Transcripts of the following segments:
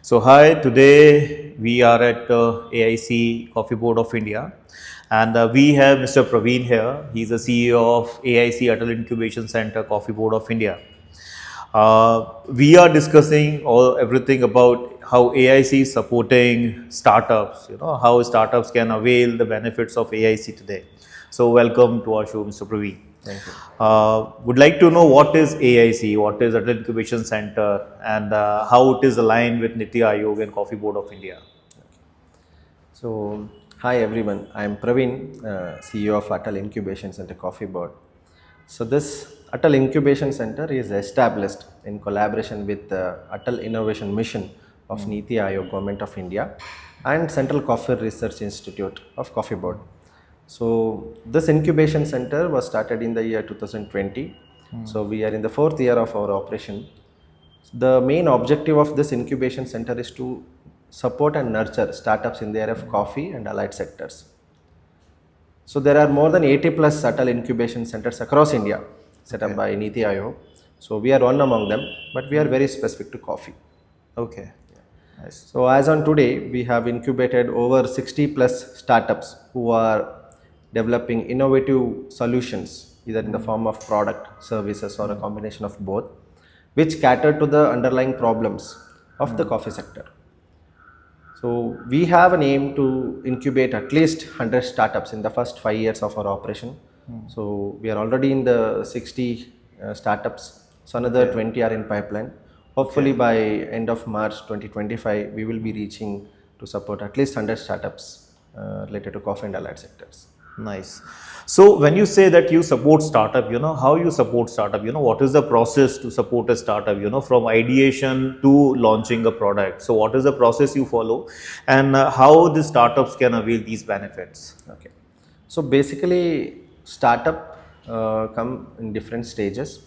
So hi, today we are at AIC Coffee Board of India, and we have Mr. Praveen here. He's the CEO of AIC Atal Incubation Center Coffee Board of India. We are discussing everything about how AIC is supporting startups. How startups can avail the benefits of AIC today. So welcome to our show, Mr. Praveen. Thank you. Would like to know what is AIC, what is Atal Incubation Center, and how it is aligned with Niti Aayog and Coffee Board of India. So, hi everyone. I am Praveen, CEO of Atal Incubation Center Coffee Board. So, this Atal Incubation Center is established in collaboration with the Atal Innovation Mission of Niti Aayog, Govt of India, and Central Coffee Research Institute of Coffee Board. So, this incubation center was started in the year 2020. So, we are in the fourth year of our operation. The main objective of this incubation center is to support and nurture startups in the area of coffee and allied sectors. So there are more than 80 plus Atal incubation centers across India set up by Niti Aayog. So we are one among them, but we are very specific to coffee. Okay. Nice. So as on today, we have incubated over 60 plus startups who are developing innovative solutions, either in the form of product, services, or a combination of both, which cater to the underlying problems of the coffee sector. So we have an aim to incubate at least 100 startups in the first 5 years of our operation. So we are already in the 60 startups. So another 20 are in pipeline. Hopefully by end of March 2025, we will be reaching to support at least 100 startups related to coffee and allied sectors. Nice. So when you say that you support startup, how you support startup, what is the process to support a startup, from ideation to launching a product. So what is the process you follow, and how the startups can avail these benefits? Okay. So basically startup come in different stages.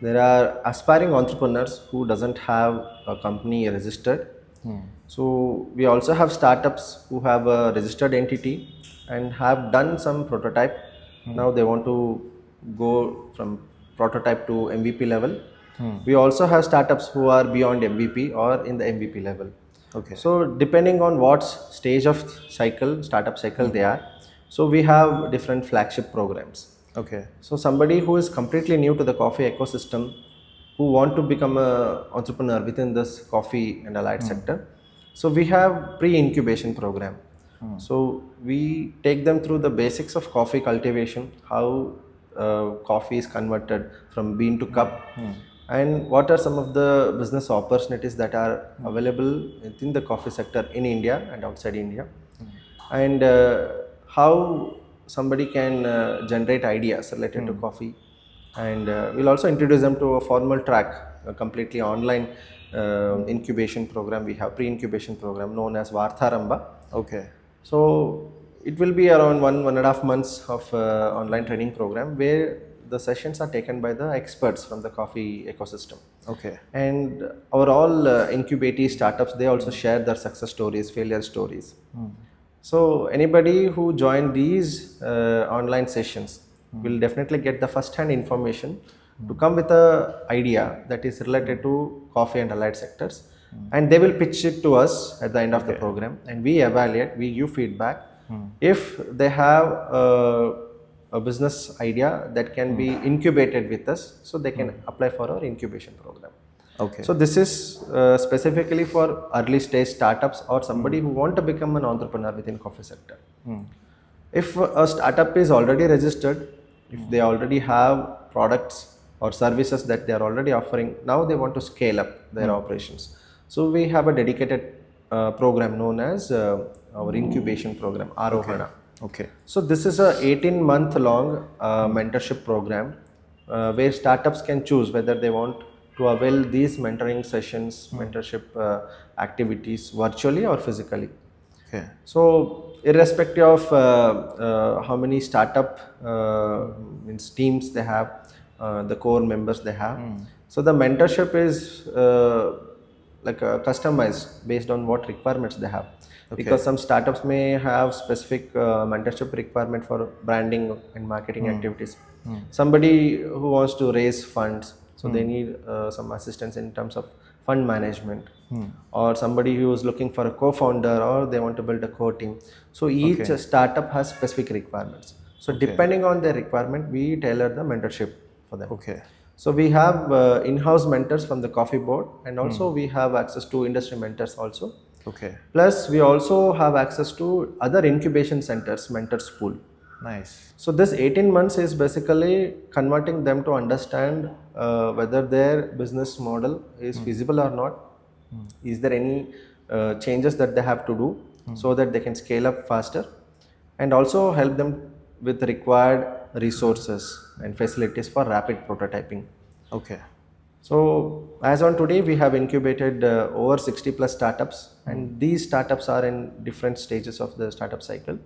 There are aspiring entrepreneurs who doesn't have a company registered. So we also have startups who have a registered entity and have done some prototype. Now they want to go from prototype to MVP level. We also have startups who are beyond MVP or in the MVP level. Okay. So depending on what stage of startup cycle they are, so we have different flagship programs. Okay. So somebody who is completely new to the coffee ecosystem, who want to become an entrepreneur within this coffee and allied sector, so we have pre-incubation program. So we take them through the basics of coffee cultivation, how coffee is converted from bean to cup, and what are some of the business opportunities that are available within the coffee sector in India and outside India, and how somebody can generate ideas related to coffee. And we'll also introduce them to a formal track, a completely online incubation program. We have pre-incubation program known as Vartharamba. Okay. So it will be around 1.5 months of online training program where the sessions are taken by the experts from the coffee ecosystem. Okay. And our all incubatee startups, they also share their success stories, failure stories. So anybody who join these online sessions will definitely get the first-hand information to come with a idea that is related to coffee and allied sectors, and they will pitch it to us at the end of the program, and we evaluate, we give feedback. If they have a business idea that can be incubated with us, so they can apply for our incubation program. Okay. So this is specifically for early stage startups or somebody who want to become an entrepreneur within coffee sector. If a startup is already registered, if they already have products or services that they are already offering, now they want to scale up their operations. So we have a dedicated program known as our incubation program, Arohana. Okay. So this is a 18-month long mentorship program where startups can choose whether they want to avail these mentoring sessions, mentorship activities virtually or physically. Okay. So irrespective of how many startup teams they have, the core members they have. So the mentorship is customized based on what requirements they have. Because some startups may have specific mentorship requirement for branding and marketing activities. Somebody who wants to raise funds, so they need some assistance in terms of fund management, or somebody who is looking for a co-founder, or they want to build a core team. So each startup has specific requirements. So depending on their requirement, we tailor the mentorship for them. Okay. So we have in-house mentors from the coffee board, and also we have access to industry mentors also. Okay. Plus we also have access to other incubation centers, mentors pool. Nice. So this 18 months is basically converting them to understand whether their business model is feasible or not. Is there any changes that they have to do so that they can scale up faster, and also help them with required resources and facilities for rapid prototyping. Okay. So as on today, we have incubated over 60 plus startups, and these startups are in different stages of the startup cycle.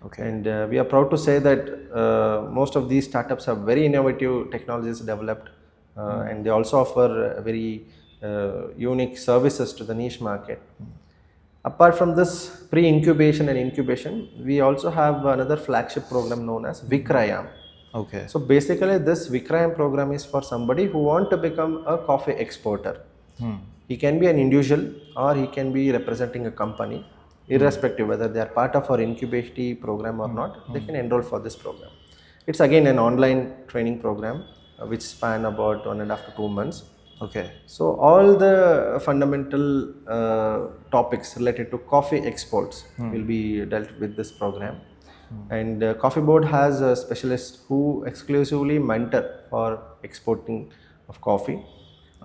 Okay. And we are proud to say that most of these startups have very innovative technologies developed, and they also offer very unique services to the niche market. Apart from this pre-incubation and incubation, we also have another flagship program known as Vikrayam. Okay. So basically, this Vikrayam program is for somebody who want to become a coffee exporter. He can be an individual, or he can be representing a company. Irrespective whether they are part of our incubation program or not, they can enroll for this program. It's again an online training program which span about 1.5 to 2 months. Okay. So all the fundamental topics related to coffee exports will be dealt with this program. And Coffee Board has a specialist who exclusively mentor for exporting of coffee.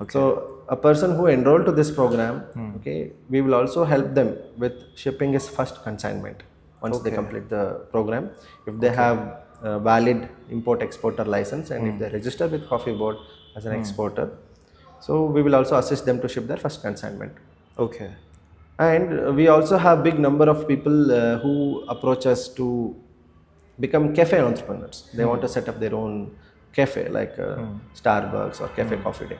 Okay. So a person who enrolled to this program, okay, we will also help them with shipping his first consignment once they complete the program. If they have a valid import exporter license, and if they register with Coffee Board as an exporter, so we will also assist them to ship their first consignment. Okay. And we also have big number of people who approach us to become cafe entrepreneurs. They want to set up their own cafe like Starbucks or Cafe Coffee Day.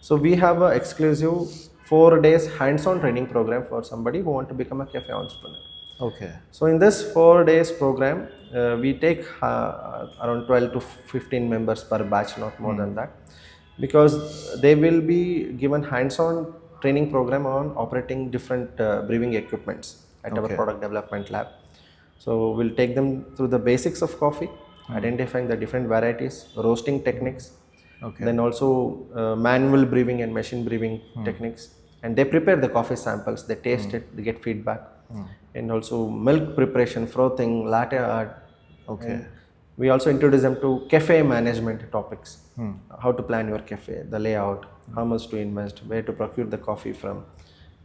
So we have an exclusive 4 days hands-on training program for somebody who want to become a cafe entrepreneur. Okay. So in this 4 days program, we take around 12 to 15 members per batch, not more than that, because they will be given hands-on training program on operating different brewing equipments at our product development lab. So we'll take them through the basics of coffee, identifying the different varieties, roasting techniques, then also manual brewing and machine brewing techniques. And they prepare the coffee samples, they taste it, they get feedback. And also milk preparation, frothing, latte art. Okay. And we also introduce them to cafe management topics. How to plan your cafe, the layout, how much to invest, where to procure the coffee from,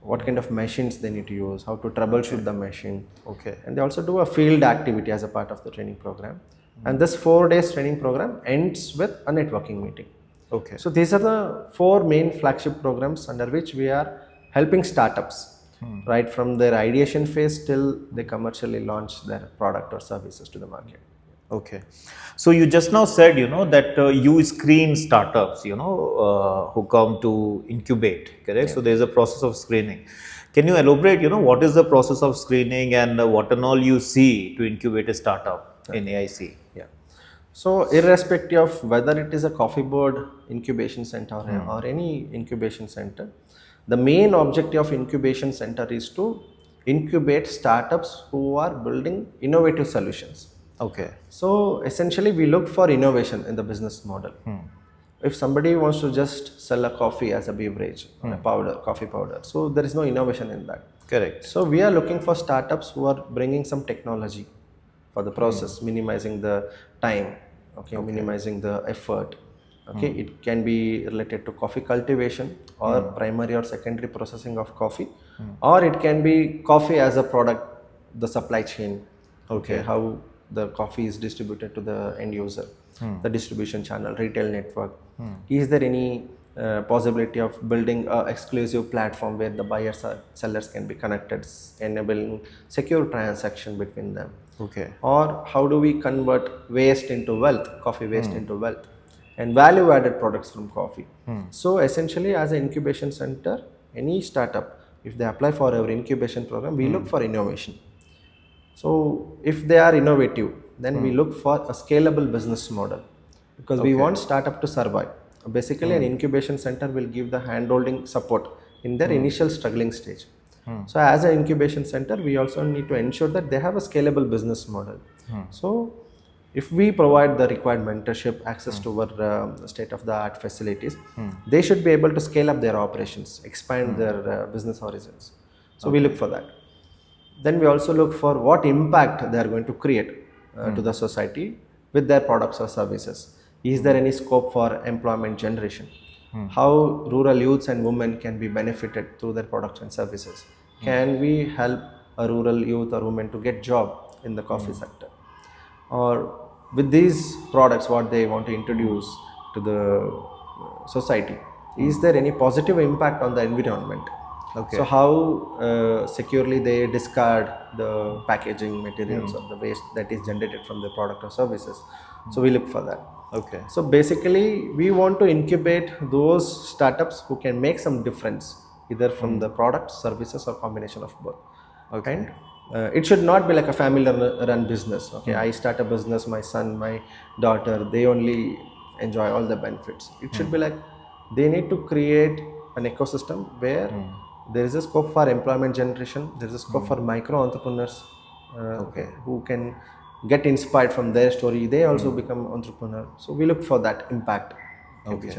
what kind of machines they need to use, how to troubleshoot the machine. Okay. And they also do a field activity as a part of the training program. And this 4 days training program ends with a networking meeting. Okay. So these are the 4 main flagship programs under which we are helping startups, right from their ideation phase till they commercially launch their product or services to the market. Okay. So you just now said, that you screen startups, who come to incubate, correct? So there's a process of screening. Can you elaborate, what is the process of screening, and what and all you see to incubate a startup in AIC? Yeah. So irrespective of whether it is a Coffee Board incubation center or any incubation center, the main objective of incubation center is to incubate startups who are building innovative solutions. Okay. So essentially we look for innovation in the business model. If somebody wants to just sell a coffee as a beverage, or a powder, coffee powder, so there is no innovation in that. Correct. So we are looking for startups who are bringing some technology for the process, minimizing the time, minimizing the effort. It can be related to coffee cultivation, or primary or secondary processing of coffee, or it can be coffee as a product, the supply chain. How the coffee is distributed to the end user, the distribution channel, retail network. Is there any possibility of building an exclusive platform where the buyers or sellers can be connected, enabling secure transaction between them? Okay. Or how do we convert waste into wealth, coffee waste into wealth, and value added products from coffee? So essentially, as an incubation center, any startup, if they apply for our incubation program, we look for innovation. So if they are innovative, then we look for a scalable business model, because we want startup to survive. Basically, an incubation center will give the hand-holding support in their initial struggling stage. So as an incubation center, we also need to ensure that they have a scalable business model. So if we provide the required mentorship, access to our state of the art facilities, they should be able to scale up their operations, expand their business horizons. So we look for that. Then we also look for what impact they are going to create to the society with their products or services. Is there any scope for employment generation? How rural youths and women can be benefited through their products and services? Can we help a rural youth or woman to get job in the coffee sector? Or with these products, what they want to introduce to the society, is there any positive impact on the environment? Okay. So how securely they discard the packaging materials or the waste that is generated from the product or services. So we look for that. Okay. So basically we want to incubate those startups who can make some difference, either from the products, services, or combination of both. Okay. And it should not be like a family run business. Okay, I start a business, my son, my daughter, they only enjoy all the benefits. It should be like they need to create an ecosystem where there is a scope for employment generation, there is a scope for micro entrepreneurs who can get inspired from their story, they also become entrepreneur. So we look for that impact. Okay.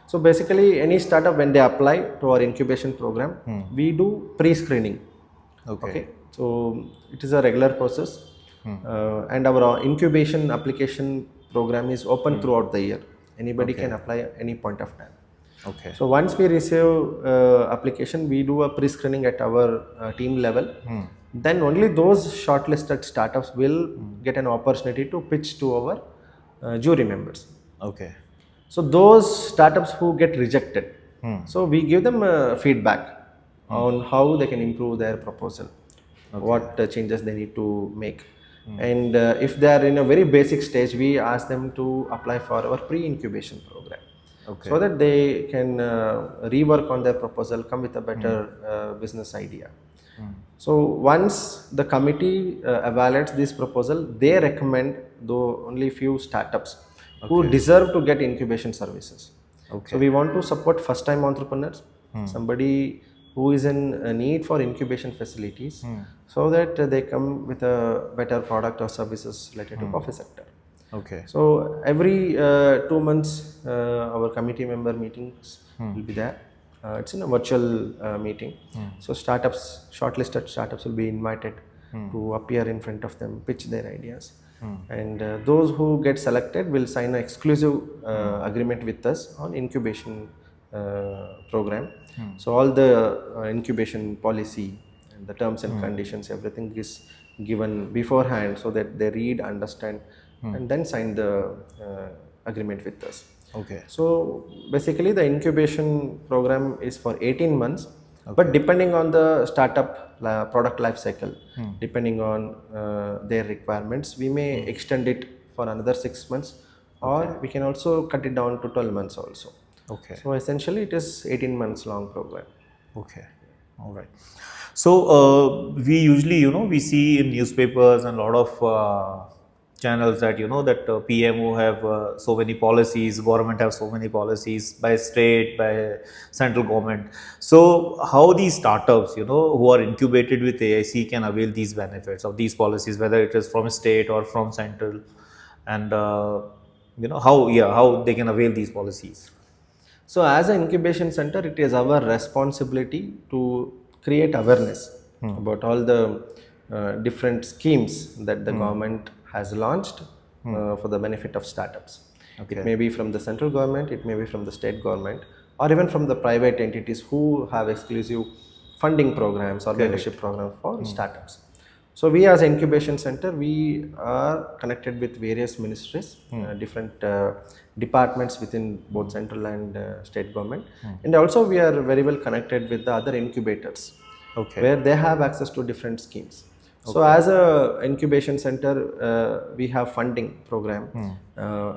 So basically any startup, when they apply to our incubation program, we do pre-screening. Okay. So it is a regular process, and our incubation application program is open throughout the year. Anybody can apply at any point of time. Okay. So once we receive application, we do a pre-screening at our team level. Then only those shortlisted startups will get an opportunity to pitch to our jury members. Okay. So those startups who get rejected, so we give them feedback on how they can improve their proposal, what changes they need to make. And if they are in a very basic stage, we ask them to apply for our pre-incubation program. So that they can rework on their proposal, come with a better business idea. So once the committee evaluates this proposal, they recommend though only few startups who deserve to get incubation services. So we want to support first time entrepreneurs, somebody who is in a need for incubation facilities, so that they come with a better product or services related to coffee sector. Okay. So every 2 months our committee member meetings will be there. It's in a virtual meeting. So startups, shortlisted startups will be invited to appear in front of them, pitch their ideas. And those who get selected will sign an exclusive agreement with us on incubation program. So all the incubation policy and the terms and conditions, everything is given beforehand so that they read, understand, and then sign the agreement with us. Okay. So basically the incubation program is for 18 months, but depending on the startup product life cycle, depending on their requirements, we may extend it for another 6 months, or we can also cut it down to 12 months also. Okay. So essentially it is 18 months long program. Okay. All right. So we usually, we see in newspapers and a lot of channels that that PMO have so many policies, government have so many policies by state, by central government. So how these startups who are incubated with AIC can avail these benefits of these policies, whether it is from state or from central, and how they can avail these policies. So as an incubation center, it is our responsibility to create awareness about all the different schemes that the government has launched for the benefit of startups. It may be from the central government, it may be from the state government, or even from the private entities who have exclusive funding programs or mentorship programs for startups. So we as incubation center, we are connected with various ministries, different departments within both central and state government. And also we are very well connected with the other incubators, where they have access to different schemes. So as a incubation center, we have funding program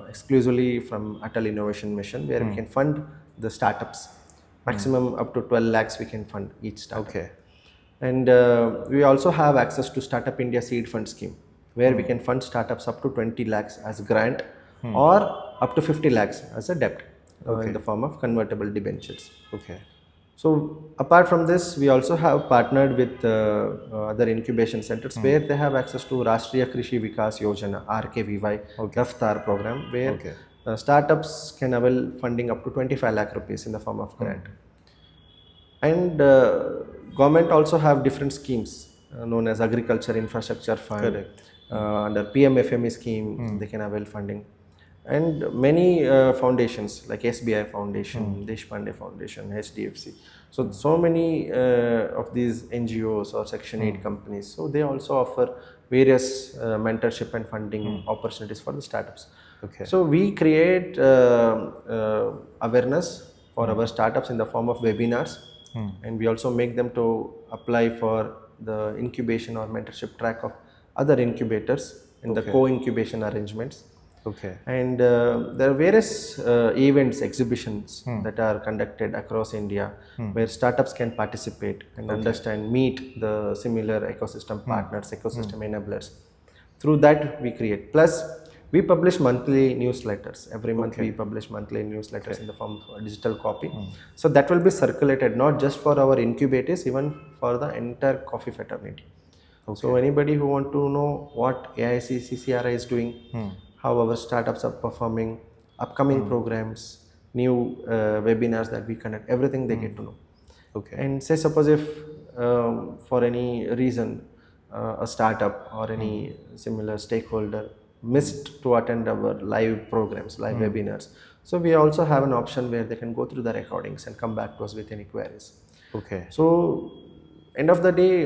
exclusively from Atal Innovation Mission, where we can fund the startups. Maximum up to 12 lakhs we can fund each startup. And we also have access to Startup India Seed Fund Scheme, where we can fund startups up to 20 lakhs as grant or up to 50 lakhs as a debt in the form of convertible debentures. So apart from this, we also have partnered with other incubation centers where they have access to Rashtriya Krishi Vikas Yojana (RKVY) Raftar program, where Okay. startups can avail funding up to 25 lakh rupees in the form of grant. And government also have different schemes known as Agriculture Infrastructure Fund. Correct. Under PMFME scheme, they can avail funding. And many foundations like SBI Foundation, Deshpande Foundation, HDFC. So many of these NGOs or Section 8 companies, so they also offer various mentorship and funding opportunities for the startups. Okay. So we create awareness for our startups in the form of webinars, and we also make them to apply for the incubation or mentorship track of other incubators in the co-incubation arrangements. Okay. And there are various events, exhibitions that are conducted across India where startups can participate and understand, meet the similar ecosystem partners, ecosystem enablers. Through that, we create. Plus, we publish monthly newsletters. Every month, we publish monthly newsletters in the form of a digital copy. So that will be circulated not just for our incubators, even for the entire coffee fraternity. So anybody who want to know what AIC CCRI is doing, how our startups are performing, upcoming programs, new webinars that we conduct, everything they get to know. Okay. And say suppose if for any reason a startup or any similar stakeholder missed to attend our live programs, live webinars, so we also have an option where they can go through the recordings and come back to us with any queries. Okay. So end of the day,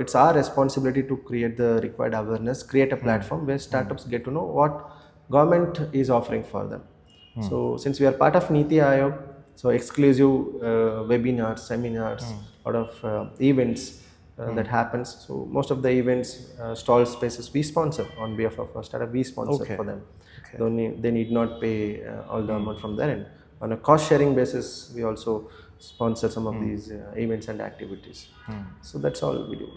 it's our responsibility to create the required awareness, create a platform where startups get to know what government is offering for them. So since we are part of Niti Aayog, so exclusive webinars, seminars, lot of events that happens. So most of the events, stall spaces we sponsor on behalf of our startup, we sponsor for them. They need not pay all the amount from their end. On a cost sharing basis, we also sponsor some of these events and activities. So that's all we do.